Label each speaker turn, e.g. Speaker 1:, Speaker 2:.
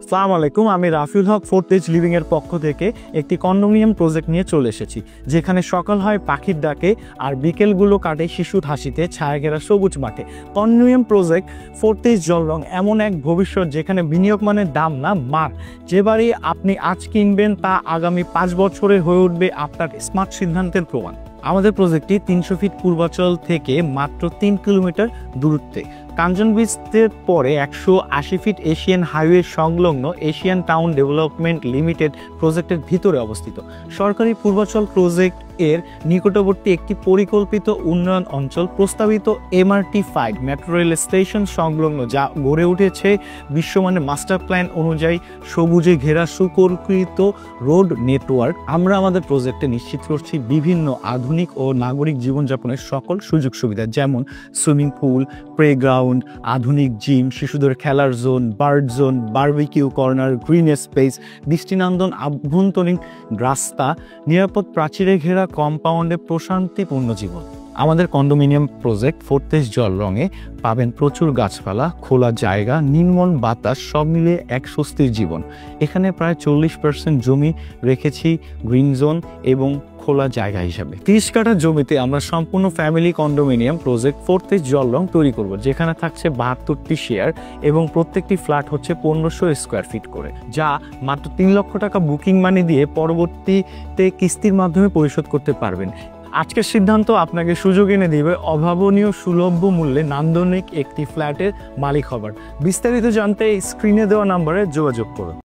Speaker 1: আসসালামু আলাইকুম, আমি রাফিউল হক ফোর্টেজ লিভিং এর পক্ষ থেকে একটি কন্ডোমিনিয়াম প্রজেক্ট নিয়ে চলে এসেছি, যেখানে সকাল হয় পাখির ডাকে আর বিকেলগুলো কাটে শিশুর হাসিতে ছায়াঘেরা সবুজ মাঠে। কন্ডোমিনিয়াম প্রজেক্ট ফোর্টেজ জলরং এমন এক ভবিষ্যৎ যেখানে বিনিয়োগ মানে দাম না, মান। যে বাড়ি আপনি আজ কিনবেন তা আগামী 5 বছরে হয়ে উঠবে আপনার স্মার্ট সিদ্ধান্তের প্রমাণ। আমাদের প্রজেক্টটি 300 ফিট পূর্বাচল থেকে মাত্র 3 কিলোমিটার দূরত্বে, কাঞ্চন ব্রিজের পরে 180 ফিট এশিয়ান হাইওয়ে সংলগ্ন এশিয়ান টাউন ডেভেলপমেন্ট লিমিটেড প্রজেক্টের ভিতরে অবস্থিত। সরকারি পূর্বাচল প্রজেক্ট এর নিকটবর্তী একটি পরিকল্পিত উন্নয়ন অঞ্চল, প্রস্তাবিত MRT-5 মেট্রো রেল স্টেশন সংলগ্ন, যা গড়ে উঠেছে বিশ্বমানের মাস্টার প্ল্যান অনুযায়ী সবুজে ঘেরা সুপরিকল্পিত রোড নেটওয়ার্ক। আমরা আমাদের প্রজেক্টে নিশ্চিত করছি বিভিন্ন আধুনিক ও নাগরিক জীবনযাপনের সকল সুযোগ সুবিধা, যেমন সুইমিং পুল, প্লেগ্রাউন্ড, আধুনিক জিম, শিশুদের খেলার zone, bird zone, barbecue corner, green space, দৃষ্টিনন্দন আভ্যন্তরীণ রাস্তা, নিরাপদ প্রাচীরে ঘেরা কম্পাউন্ডে প্রশান্তিপূর্ণ জীবন। আমাদের কন্ডোমিনিয়াম প্রজেক্ট ফোর্টেজ জলরঙে পাবেন প্রচুর গাছপালা, খোলা জায়গা, নির্মল বাতাস, সব মিলিয়ে এক স্বস্তির জীবন। এখানে প্রায় 40% জমি রেখেছি গ্রিন জোন এবং খোলা জায়গা হিসাবে। 30 কাঠা জমিতে আমরা সম্পূর্ণ ফ্যামিলি কন্ডোমিনিয়াম প্রজেক্ট ফোর্টেজ জলরং তৈরি করব, যেখানে থাকছে 72টি শেয়ার এবং প্রত্যেকটি ফ্ল্যাট হচ্ছে 1500 স্কোয়ার ফিট করে, যা মাত্র 3 লক্ষ টাকা বুকিং মানি দিয়ে পরবর্তীতে কিস্তির মাধ্যমে পরিশোধ করতে পারবেন। আজকের সিদ্ধান্ত আপনাকে সুযোগ এনে দিবে অভাবনীয় সুলভ্য মূল্যে নান্দনিক একটি ফ্ল্যাটের মালিক হবার। বিস্তারিত জানতে স্ক্রিনে দেওয়া নাম্বারে যোগাযোগ করুন।